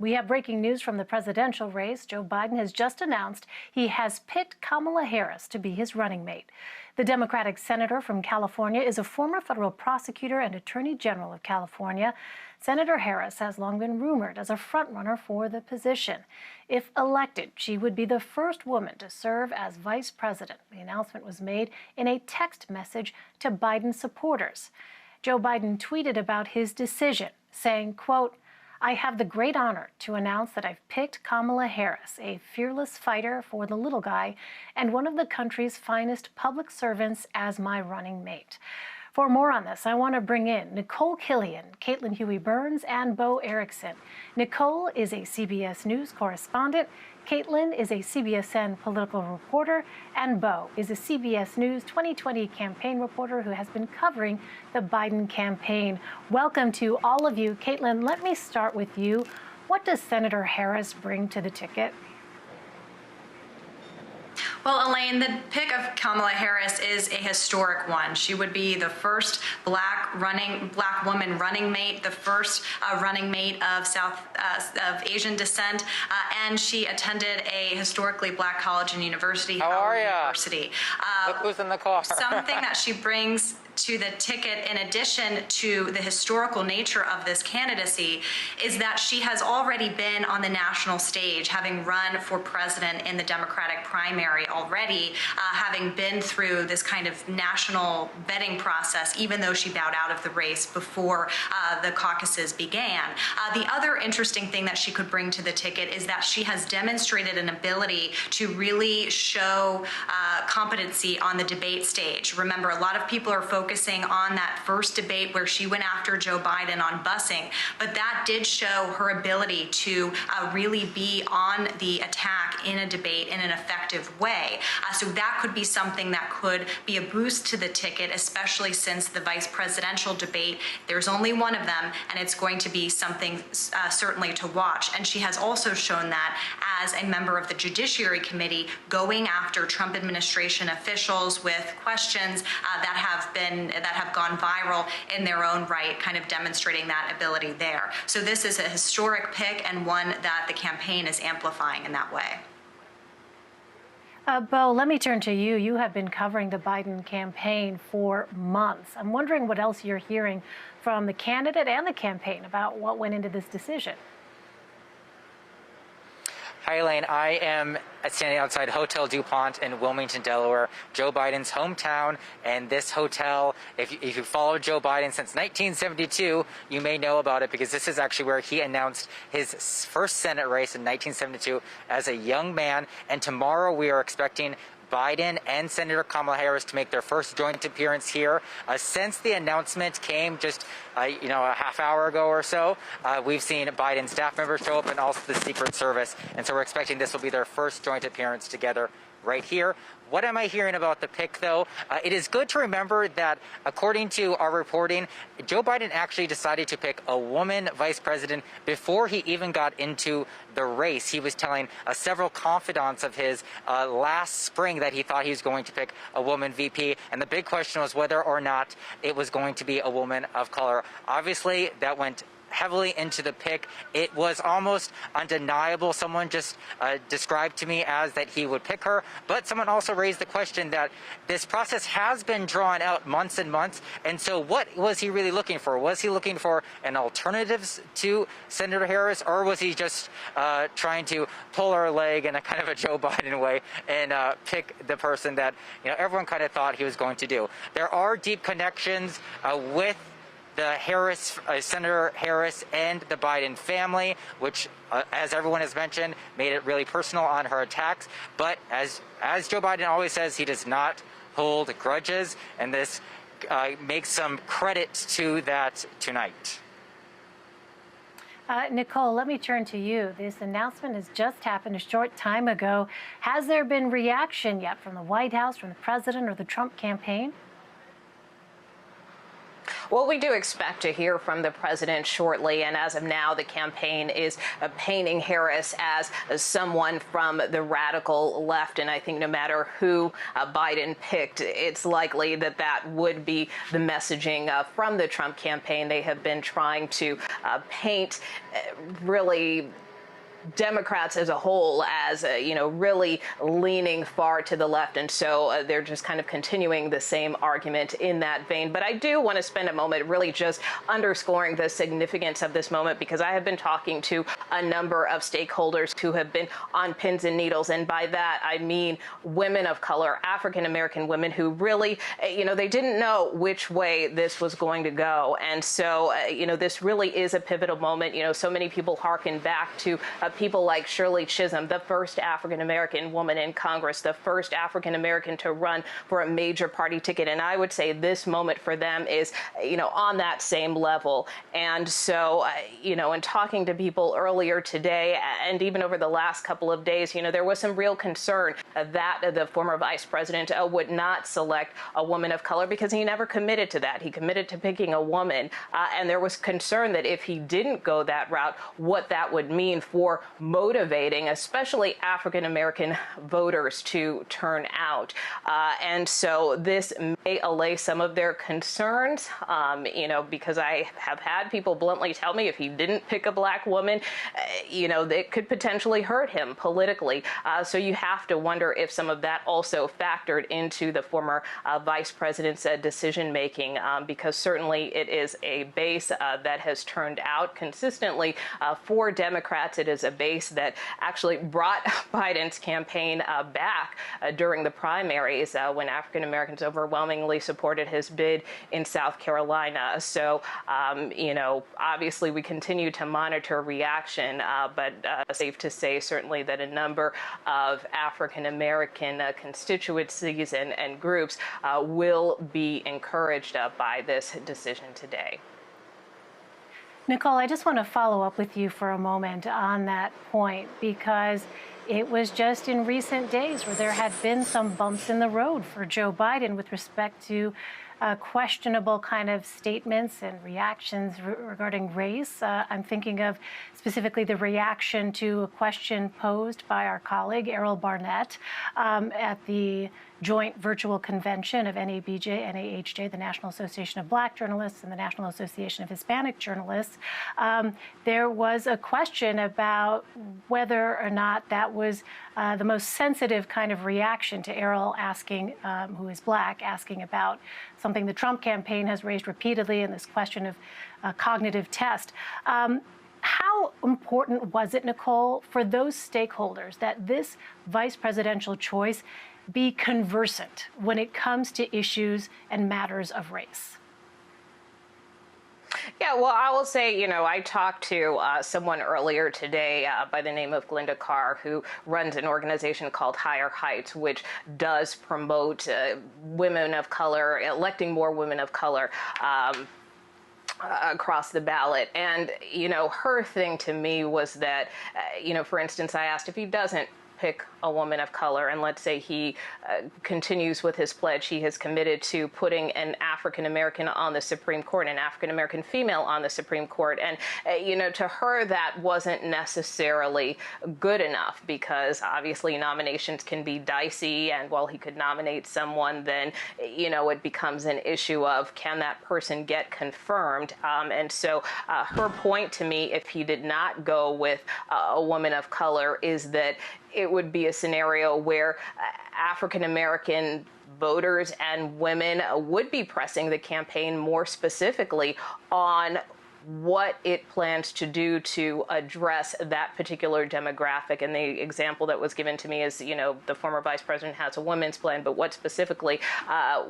We have breaking news from the presidential race. Joe Biden has just announced he has picked Kamala Harris to be his running mate. The Democratic senator from California is a former federal prosecutor and attorney general of California. Senator Harris has long been rumored as a frontrunner for the position. If elected, she would be the first woman to serve as vice president. The announcement was made in a text message to Biden supporters. Joe Biden tweeted about his decision, saying, quote, "I have the great honor to announce that I've picked Kamala Harris, a fearless fighter for the little guy and one of the country's finest public servants, as my running mate." For more on this, I want to bring in Nikole Killion, Caitlin Huey-Burns, and Bo Erickson. Nikole is a CBS News correspondent. Caitlin is a CBSN political reporter, and Bo is a CBS News 2020 campaign reporter who has been covering the Biden campaign. Welcome to all of you. Caitlin, let me start with you. What does Senator Harris bring to the ticket? Well, Elaine, the pick of Kamala Harris is a historic one. She would be the first black woman running mate, the first running mate of Asian descent, and she attended a historically black college and university. How are you? Look who's in the car. Something that she brings to the ticket, in addition to the historical nature of this candidacy, is that she has already been on the national stage, having run for president in the Democratic primary already, having been through this kind of national vetting process, even though she bowed out of the race before the caucuses began. The other interesting thing that she could bring to the ticket is that she has demonstrated an ability to really show competency on the debate stage. Remember, a lot of people are focusing on that first debate where she went after Joe Biden on busing, but that did show her ability to really be on the attack in a debate in an effective way. So that could be something that could be a boost to the ticket, especially since the vice presidential debate, there's only one of them, and it's going to be something certainly to watch. And she has also shown that as a member of the Judiciary Committee, going after Trump administration officials with questions that have gone viral in their own right, kind of demonstrating that ability there. So this is a historic pick and one that the campaign is amplifying in that way. Bo, let me turn to you. You have been covering the Biden campaign for months. I'm wondering what else you're hearing from the candidate and the campaign about what went into this decision. Hi, Elaine. I am standing outside Hotel DuPont in Wilmington, Delaware, Joe Biden's hometown. And this hotel, if you followed Joe Biden since 1972, you may know about it because this is actually where he announced his first Senate race in 1972 as a young man. And tomorrow we are expecting Biden and Senator Kamala Harris to make their first joint appearance here. Since the announcement came just a half hour ago or so, we've seen Biden staff members show up and also the Secret Service. And so we're expecting this will be their first joint appearance together right here. What am I hearing about the pick, though? It is good to remember that, according to our reporting, Joe Biden actually decided to pick a woman vice president before he even got into the race. He was telling several confidants of his last spring that he thought he was going to pick a woman VP, and the big question was whether or not it was going to be a woman of color. Obviously, that went heavily into the pick. It was almost undeniable. Someone just described to me as that he would pick her, but someone also raised the question that this process has been drawn out months and months, and so what was he really looking for? Was he looking for an alternative to Senator Harris, or was he just trying to pull her leg in a kind of a Joe Biden way and pick the person that everyone kind of thought he was going to do? There are deep connections with the Senator Harris and the Biden family, which, as everyone has mentioned, made it really personal on her attacks. But as Joe Biden always says, he does not hold grudges, and this makes some credit to that tonight. Nikole, let me turn to you. This announcement has just happened a short time ago. Has there been reaction yet from the White House, from the president, or the Trump campaign? Well, we do expect to hear from the president shortly, and as of now, the campaign is painting Harris as someone from the radical left, and I think no matter who Biden picked, it's likely that that would be the messaging from the Trump campaign. They have been trying to paint really Democrats as a whole as, really leaning far to the left. And so they're just kind of continuing the same argument in that vein. But I do want to spend a moment really just underscoring the significance of this moment, because I have been talking to a number of stakeholders who have been on pins and needles. And by that, I mean women of color, African-American women who really, they didn't know which way this was going to go. And so, this really is a pivotal moment. So many people hearken back to people like Shirley Chisholm, the first African-American woman in Congress, the first African-American to run for a major party ticket. And I would say this moment for them is, on that same level. And so, in talking to people earlier today and even over the last couple of days, there was some real concern that the former vice president would not select a woman of color, because he never committed to that. He committed to picking a woman. And there was concern that if he didn't go that route, what that would mean for motivating, especially African-American voters, to turn out. And so this may allay some of their concerns, because I have had people bluntly tell me if he didn't pick a black woman, it could potentially hurt him politically. So you have to wonder if some of that also factored into the former vice president's decision-making, because certainly it is a base that has turned out consistently for Democrats. It is a base that actually brought Biden's campaign back during the primaries when African Americans overwhelmingly supported his bid in South Carolina. So, obviously we continue to monitor reaction, but safe to say certainly that a number of African American constituencies and groups will be encouraged by this decision today. Nikole, I just want to follow up with you for a moment on that point, because it was just in recent days where there had been some bumps in the road for Joe Biden with respect to questionable kind of statements and reactions regarding race. I'm thinking of specifically the reaction to a question posed by our colleague Errol Barnett at the joint virtual convention of NABJ, NAHJ, the National Association of Black Journalists, and the National Association of Hispanic Journalists. There was a question about whether or not that was the most sensitive kind of reaction to Errol asking, who is black, asking about something the Trump campaign has raised repeatedly in this question of cognitive test. How important was it, Nikole, for those stakeholders that this vice presidential choice be conversant when it comes to issues and matters of race? Yeah, well, I will say, I talked to someone earlier today by the name of Glenda Carr, who runs an organization called Higher Heights, which does promote women of color, electing more women of color across the ballot. And, her thing to me was that, for instance, I asked if he doesn't pick a woman of color, and let's say he continues with his pledge, he has committed to putting an African American on the Supreme Court, an African American female on the Supreme Court. And, to her, that wasn't necessarily good enough, because obviously nominations can be dicey. And while he could nominate someone, then, it becomes an issue of, can that person get confirmed? And so her point to me, if he did not go with a woman of color, is that it would be a scenario where African American voters and women would be pressing the campaign more specifically on what it plans to do to address that particular demographic. And the example that was given to me is, the former vice president has a women's plan, but what specifically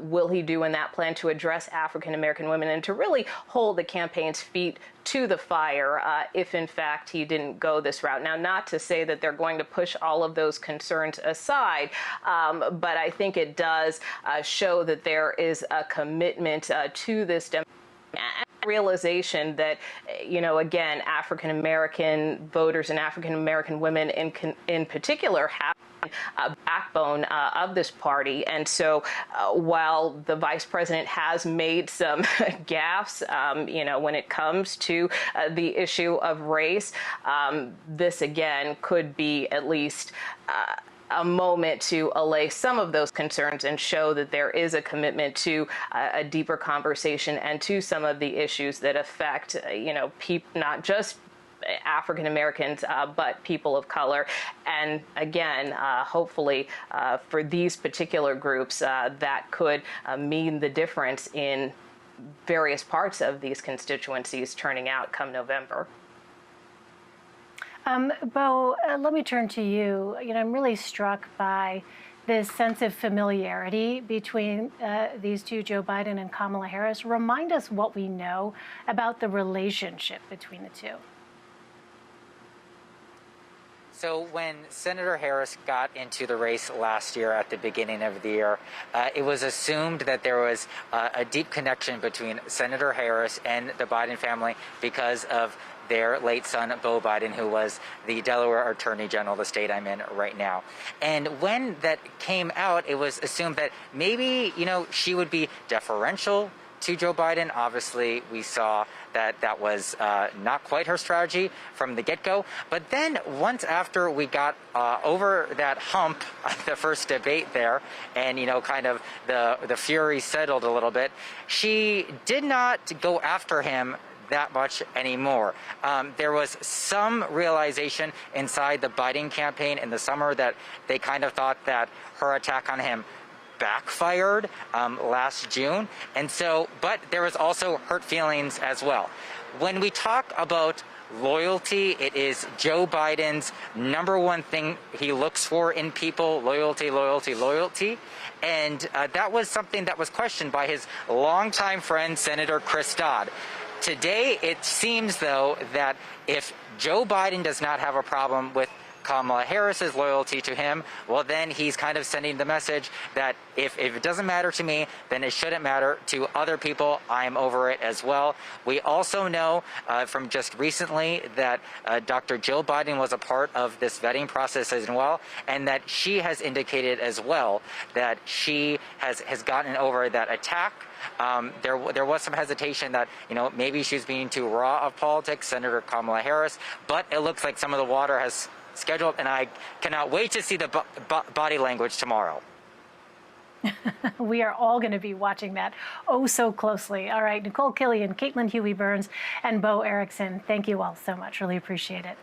will he do in that plan to address African American women and to really hold the campaign's feet to the fire if, in fact, he didn't go this route. Now, not to say that they're going to push all of those concerns aside, but I think it does show that there is a commitment to this realization that, again, African American voters and African American women in particular have a backbone of this party. And so while the vice president has made some gaffes, when it comes to the issue of race, this again could be at least a moment to allay some of those concerns and show that there is a commitment to a deeper conversation and to some of the issues that affect, people, not just African Americans, but people of color. And again, hopefully for these particular groups, that could mean the difference in various parts of these constituencies turning out come November. Bo, let me turn to you. I'm really struck by this sense of familiarity between these two, Joe Biden and Kamala Harris. Remind us what we know about the relationship between the two. So when Senator Harris got into the race last year at the beginning of the year, it was assumed that there was a deep connection between Senator Harris and the Biden family because of their late son, Bo Biden, who was the Delaware Attorney General, the state I'm in right now. And when that came out, it was assumed that maybe, she would be deferential to Joe Biden. Obviously, we saw that that was not quite her strategy from the get-go. But then once after we got over that hump, the first debate there, and, kind of the fury settled a little bit, she did not go after him that much anymore. There was some realization inside the Biden campaign in the summer that they kind of thought that her attack on him backfired last June. And so, but there was also hurt feelings as well. When we talk about loyalty, it is Joe Biden's number one thing he looks for in people: loyalty, loyalty, loyalty. And that was something that was questioned by his longtime friend, Senator Chris Dodd. Today, it seems, though, that if Joe Biden does not have a problem with Kamala Harris's loyalty to him, well, then he's kind of sending the message that if it doesn't matter to me, then it shouldn't matter to other people. I'm over it as well. We also know from just recently that Dr. Jill Biden was a part of this vetting process as well, and that she has indicated as well that she has gotten over that attack. There was some hesitation that, maybe she was being too raw of politics, Senator Kamala Harris, but it looks like some of the water has scheduled, and I cannot wait to see the body language tomorrow. We are all going to be watching that so closely. All right, Nikole Killion, Caitlin Huey-Burns, and Bo Erickson, thank you all so much. Really appreciate it.